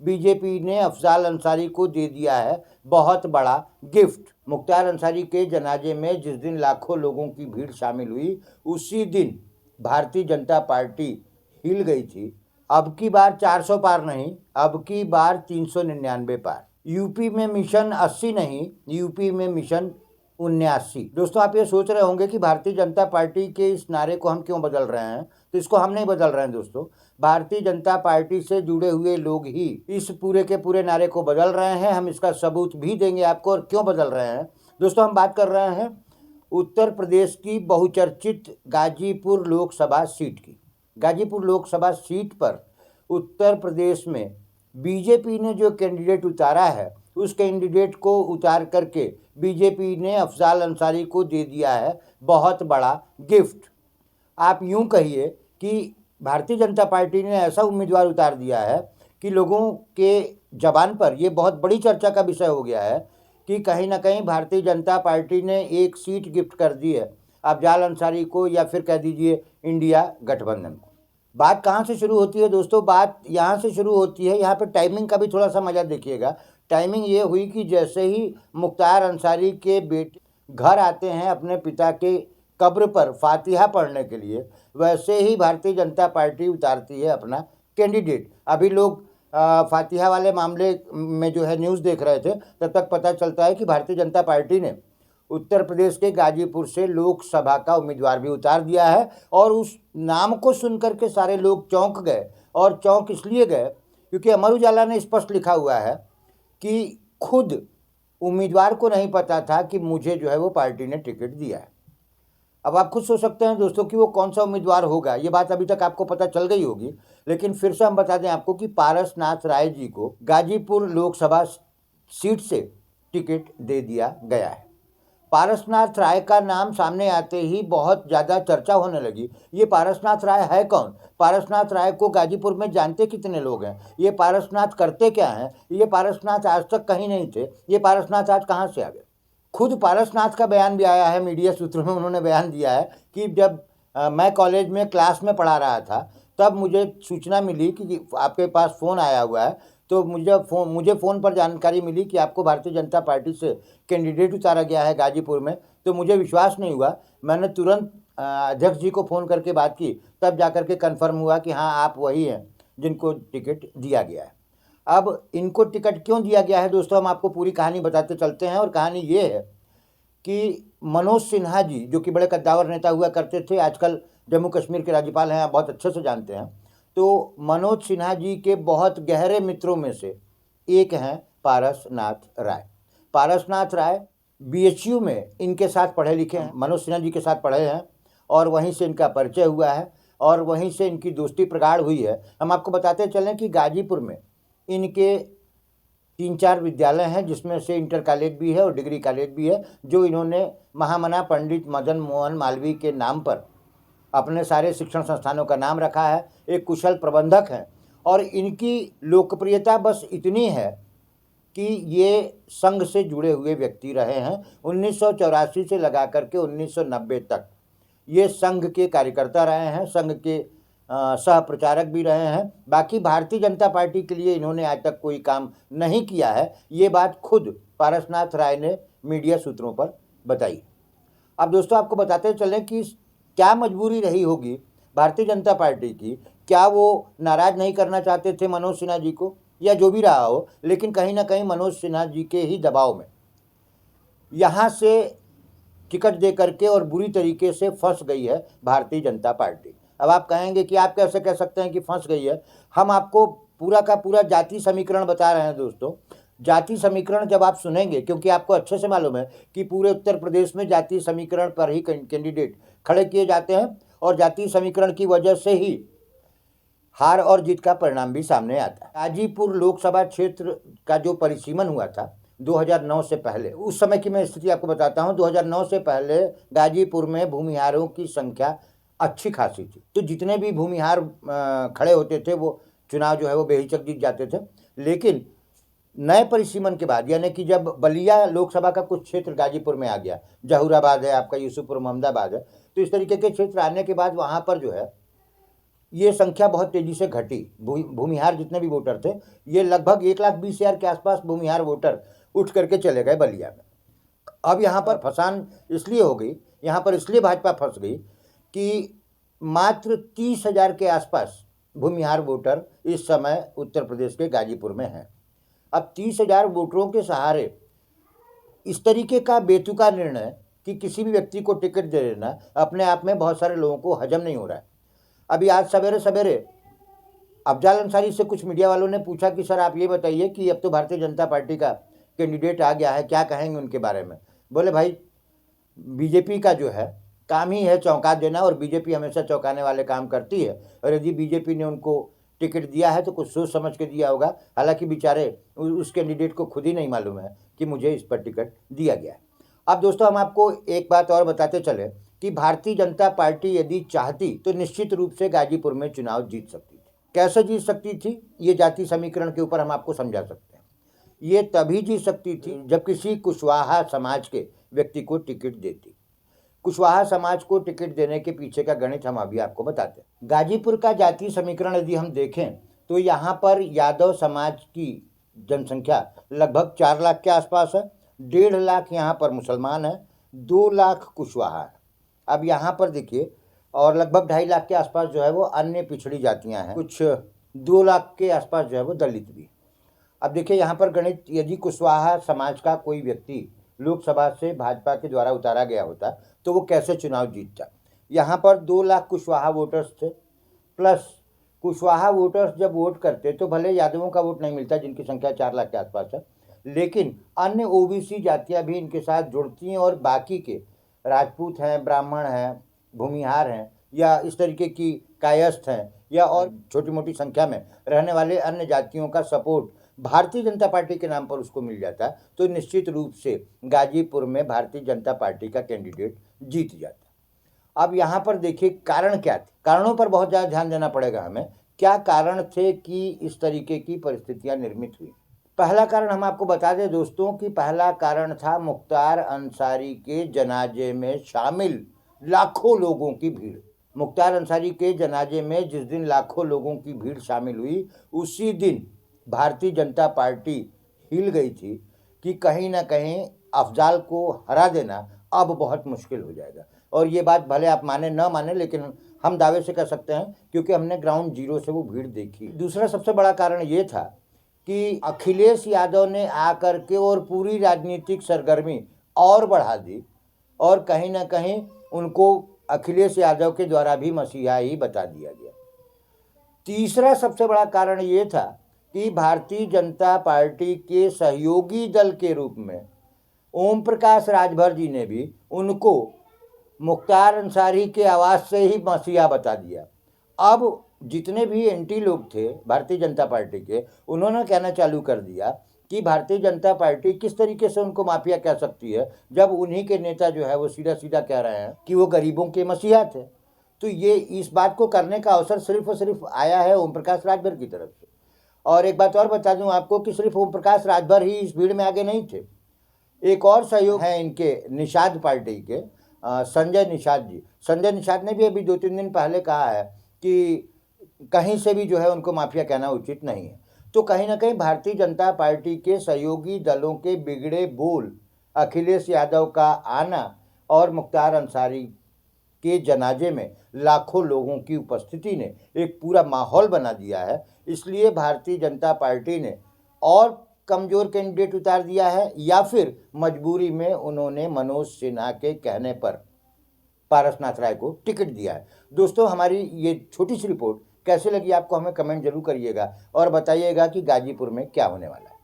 BJP ने अफजाल अंसारी को दे दिया है बहुत बड़ा गिफ्ट। मुख्तार अंसारी के जनाजे में जिस दिन लाखों लोगों की भीड़ शामिल हुई, उसी दिन भारतीय जनता पार्टी हिल गई थी। अब की बार 400 पार नहीं, अब की बार 399 पार। यूपी में मिशन 80 नहीं, यूपी में मिशन 79। दोस्तों, आप ये सोच रहे होंगे कि भारतीय जनता पार्टी के इस नारे को हम क्यों बदल रहे हैं, तो इसको हम नहीं बदल रहे हैं दोस्तों। भारतीय जनता पार्टी से जुड़े हुए लोग ही इस पूरे के पूरे नारे को बदल रहे हैं। हम इसका सबूत भी देंगे आपको और क्यों बदल रहे हैं। दोस्तों, हम बात कर रहे हैं उत्तर प्रदेश की बहुचर्चित गाजीपुर लोकसभा सीट की। गाजीपुर लोकसभा सीट पर उत्तर प्रदेश में बीजेपी ने जो कैंडिडेट उतारा है, उस कैंडिडेट को उतार करके बीजेपी ने अफजाल अंसारी को दे दिया है बहुत बड़ा गिफ्ट। आप यूं कहिए कि भारतीय जनता पार्टी ने ऐसा उम्मीदवार उतार दिया है कि लोगों के जबान पर यह बहुत बड़ी चर्चा का विषय हो गया है कि कहीं ना कहीं भारतीय जनता पार्टी ने एक सीट गिफ्ट कर दी है अफजाल अंसारी को, या फिर कह दीजिए इंडिया गठबंधन को। बात कहाँ से शुरू होती है दोस्तों? बात यहाँ से शुरू होती है। यहाँ पे टाइमिंग का भी थोड़ा सा मजा देखिएगा। टाइमिंग ये हुई कि जैसे ही मुख्तार अंसारी के बेटे घर आते हैं अपने पिता के कब्र पर फातिहा पढ़ने के लिए, वैसे ही भारतीय जनता पार्टी उतारती है अपना कैंडिडेट। अभी लोग फातिहा वाले मामले में जो है न्यूज़ देख रहे थे, तब तक पता चलता है कि भारतीय जनता पार्टी ने उत्तर प्रदेश के गाजीपुर से लोकसभा का उम्मीदवार भी उतार दिया है। और उस नाम को सुनकर के सारे लोग चौंक गए, और चौंक इसलिए गए क्योंकि अमर उजाला ने स्पष्ट लिखा हुआ है कि खुद उम्मीदवार को नहीं पता था कि मुझे जो है वो पार्टी ने टिकट दिया है। अब आप खुद सोच सकते हैं दोस्तों कि वो कौन सा उम्मीदवार होगा। ये बात अभी तक आपको पता चल गई होगी, लेकिन फिर से हम बता दें आपको कि पारसनाथ राय जी को गाजीपुर लोकसभा सीट से टिकट दे दिया गया है। पारसनाथ राय का नाम सामने आते ही बहुत ज़्यादा चर्चा होने लगी। ये पारसनाथ राय है कौन? पारसनाथ राय को गाजीपुर में जानते कितने लोग हैं? ये पारसनाथ करते क्या हैं? ये पारसनाथ आज तक कहीं नहीं थे, ये पारसनाथ आज कहाँ से आ गए? खुद पारसनाथ का बयान भी आया है मीडिया सूत्रों में। उन्होंने बयान दिया है कि जब मैं कॉलेज में क्लास में पढ़ा रहा था, तब मुझे सूचना मिली कि आपके पास फ़ोन आया हुआ है। तो मुझे फ़ोन पर जानकारी मिली कि आपको भारतीय जनता पार्टी से कैंडिडेट उतारा गया है गाजीपुर में। तो मुझे विश्वास नहीं हुआ, मैंने तुरंत अध्यक्ष जी को फ़ोन करके बात की, तब जाकर के कन्फर्म हुआ कि हाँ, आप वही हैं जिनको टिकट दिया गया है। अब इनको टिकट क्यों दिया गया है दोस्तों, हम आपको पूरी कहानी बताते चलते हैं। और कहानी ये है कि मनोज सिन्हा जी, जो कि बड़े कद्दावर नेता हुआ करते थे, आजकल जम्मू कश्मीर के राज्यपाल हैं, आप बहुत अच्छे से जानते हैं। तो मनोज सिन्हा जी के बहुत गहरे मित्रों में से एक हैं पारसनाथ राय। पारसनाथ राय बीएचयू में इनके साथ पढ़े लिखे हैं, मनोज सिन्हा जी के साथ पढ़े हैं, और वहीं से इनका परिचय हुआ है और वहीं से इनकी दोस्ती प्रगाढ़ हुई है। हम आपको बताते चलें कि गाजीपुर में इनके 3-4 विद्यालय हैं, जिसमें से इंटर कॉलेज भी है और डिग्री कॉलेज भी है, जो इन्होंने महामना पंडित मदन मोहन मालवीय के नाम पर अपने सारे शिक्षण संस्थानों का नाम रखा है। एक कुशल प्रबंधक हैं और इनकी लोकप्रियता बस इतनी है कि ये संघ से जुड़े हुए व्यक्ति रहे हैं। 1984 से लगा करके 1990 तक ये संघ के कार्यकर्ता रहे हैं, संघ के सह प्रचारक भी रहे हैं। बाकी भारतीय जनता पार्टी के लिए इन्होंने आज तक कोई काम नहीं किया है। ये बात खुद पारसनाथ राय ने मीडिया सूत्रों पर बताई। अब दोस्तों, आपको बताते चलें कि क्या मजबूरी रही होगी भारतीय जनता पार्टी की। क्या वो नाराज़ नहीं करना चाहते थे मनोज सिन्हा जी को, या जो भी रहा हो, लेकिन कहीं ना कहीं मनोज सिन्हा जी के ही दबाव में यहाँ से टिकट दे करके और बुरी तरीके से फंस गई है भारतीय जनता पार्टी। अब आप कहेंगे कि आप कैसे कह सकते हैं कि फंस गई है? हम आपको पूरा का पूरा जाति समीकरण बता रहे हैं दोस्तों। जाति समीकरण जब आप सुनेंगे, क्योंकि आपको अच्छे से मालूम है कि पूरे उत्तर प्रदेश में जाति समीकरण पर ही कैंडिडेट खड़े किए जाते हैं, और जाति समीकरण की वजह से ही हार और जीत का परिणाम भी सामने आता है। गाजीपुर लोकसभा क्षेत्र का जो परिसीमन हुआ था 2009 से पहले, उस समय की मैं स्थिति आपको बताता हूँ। 2009 से पहले गाजीपुर में भूमिहारों की संख्या अच्छी खासी थी। तो जितने भी भूमिहार खड़े होते थे, वो चुनाव जो है वो बेहिचक जीत जाते थे। लेकिन नए परिसीमन के बाद, यानी कि जब बलिया लोकसभा का कुछ क्षेत्र गाजीपुर में आ गया, जहूराबाद है आपका, यूसुफपुर, मोहम्मदाबाद है, तो इस तरीके के क्षेत्र आने के बाद वहाँ पर जो है ये संख्या बहुत तेजी से घटी। भूमिहार जितने भी वोटर थे, ये लगभग 1,20,000 के आसपास भूमिहार वोटर उठ करके चले गए बलिया में। अब यहाँ पर फसान इसलिए हो गई, यहाँ पर इसलिए भाजपा फंस गई कि मात्र 30,000 के आसपास भूमिहार वोटर इस समय उत्तर प्रदेश के गाजीपुर में हैं। अब 30,000 वोटरों के सहारे इस तरीके का बेतुका निर्णय कि किसी भी व्यक्ति को टिकट दे देना अपने आप में बहुत सारे लोगों को हजम नहीं हो रहा है। अभी आज सवेरे सवेरे अफजाल अंसारी से कुछ मीडिया वालों ने पूछा कि सर आप ये बताइए कि अब तो भारतीय जनता पार्टी का कैंडिडेट आ गया है, क्या कहेंगे उनके बारे में। बोले भाई, बीजेपी का जो है काम ही है चौंका देना, और बीजेपी हमेशा चौंकाने वाले काम करती है, और यदि बीजेपी ने उनको टिकट दिया है तो कुछ सोच समझ के दिया होगा। हालांकि बेचारे उस कैंडिडेट को खुद ही नहीं मालूम है कि मुझे इस पर टिकट दिया गया है। अब दोस्तों, हम आपको एक बात और बताते चले कि भारतीय जनता पार्टी यदि चाहती तो निश्चित रूप से गाजीपुर में चुनाव जीत सकती थी। कैसे जीत सकती थी, ये जाति समीकरण के ऊपर हम आपको समझा सकते हैं। ये तभी जीत सकती थी जब किसी कुशवाहा समाज के व्यक्ति को टिकट देती। कुशवाहा समाज को टिकट देने के पीछे का गणित हम अभी आपको बताते हैं। गाजीपुर का जातीय समीकरण यदि हम देखें तो यहाँ पर यादव समाज की जनसंख्या लगभग 4 लाख के आसपास है। 1.5 लाख यहाँ पर मुसलमान है, 2 लाख कुशवाहा है। अब यहाँ पर देखिए, और लगभग 2.5 लाख के आसपास जो है वो अन्य पिछड़ी जातियाँ हैं, कुछ 2 लाख के आसपास जो है वो दलित भी। अब देखिए यहाँ पर गणित, यदि कुशवाहा समाज का कोई व्यक्ति लोकसभा से भाजपा के द्वारा उतारा गया होता तो वो कैसे चुनाव जीतता। यहाँ पर 2 लाख कुशवाहा वोटर्स थे, प्लस कुशवाहा वोटर्स जब वोट करते तो भले यादवों का वोट नहीं मिलता जिनकी संख्या 4 लाख के आसपास है, लेकिन अन्य ओबीसी जातियाँ भी इनके साथ जुड़ती हैं, और बाकी के राजपूत हैं, ब्राह्मण हैं, भूमिहार हैं, या इस तरीके की कायस्थ हैं, या और छोटी मोटी संख्या में रहने वाले अन्य जातियों का सपोर्ट भारतीय जनता पार्टी के नाम पर उसको मिल जाता, तो निश्चित रूप से गाजीपुर में भारतीय जनता पार्टी का कैंडिडेट जीत जाता। अब यहाँ पर देखिए कारण क्या थे, कारणों पर बहुत ज़्यादा ध्यान देना पड़ेगा हमें। क्या कारण थे कि इस तरीके की परिस्थितियाँ निर्मित हुई। पहला कारण हम आपको बता दें दोस्तों कि पहला कारण था मुख्तार अंसारी के जनाजे में शामिल लाखों लोगों की भीड़। मुख्तार अंसारी के जनाजे में जिस दिन लाखों लोगों की भीड़ शामिल हुई, उसी दिन भारतीय जनता पार्टी हिल गई थी कि कहीं ना कहीं अफजाल को हरा देना अब बहुत मुश्किल हो जाएगा। और ये बात भले आप माने न माने, लेकिन हम दावे से कह सकते हैं क्योंकि हमने ग्राउंड जीरो से वो भीड़ देखी। दूसरा सबसे बड़ा कारण ये था कि अखिलेश यादव ने आकर के और पूरी राजनीतिक सरगर्मी और बढ़ा दी, और कहीं ना कहीं उनको अखिलेश यादव के द्वारा भी मसीहा ही बता दिया गया। तीसरा सबसे बड़ा कारण ये था कि भारतीय जनता पार्टी के सहयोगी दल के रूप में ओम प्रकाश राजभर जी ने भी उनको मुख्तार अंसारी के आवाज़ से ही मसीहा बता दिया। अब जितने भी एंटी लोग थे भारतीय जनता पार्टी के, उन्होंने कहना चालू कर दिया कि भारतीय जनता पार्टी किस तरीके से उनको माफिया कह सकती है, जब उन्हीं के नेता जो है वो सीधा सीधा कह रहे हैं कि वो गरीबों के मसीहा थे। तो ये इस बात को करने का अवसर सिर्फ और सिर्फ आया है ओम प्रकाश राजभर की तरफ से। और एक बात और बता दूं आपको कि सिर्फ ओम प्रकाश राजभर ही इस भीड़ में आगे नहीं थे। एक और सहयोग है इनके निषाद पार्टी के संजय निषाद जी। संजय निषाद ने भी अभी 2-3 दिन पहले कहा है कि कहीं से भी जो है उनको माफिया कहना उचित नहीं है। तो कहीं ना कहीं भारतीय जनता पार्टी के सहयोगी दलों के बिगड़े बोल, अखिलेश यादव का आना और मुख्तार अंसारी के जनाजे में लाखों लोगों की उपस्थिति ने एक पूरा माहौल बना दिया है। इसलिए भारतीय जनता पार्टी ने और कमज़ोर कैंडिडेट उतार दिया है, या फिर मजबूरी में उन्होंने मनोज सिन्हा के कहने पर पारसनाथ राय को टिकट दिया है। दोस्तों, हमारी ये छोटी सी रिपोर्ट कैसे लगी आपको हमें कमेंट जरूर करिएगा और बताइएगा कि गाजीपुर में क्या होने वाला है।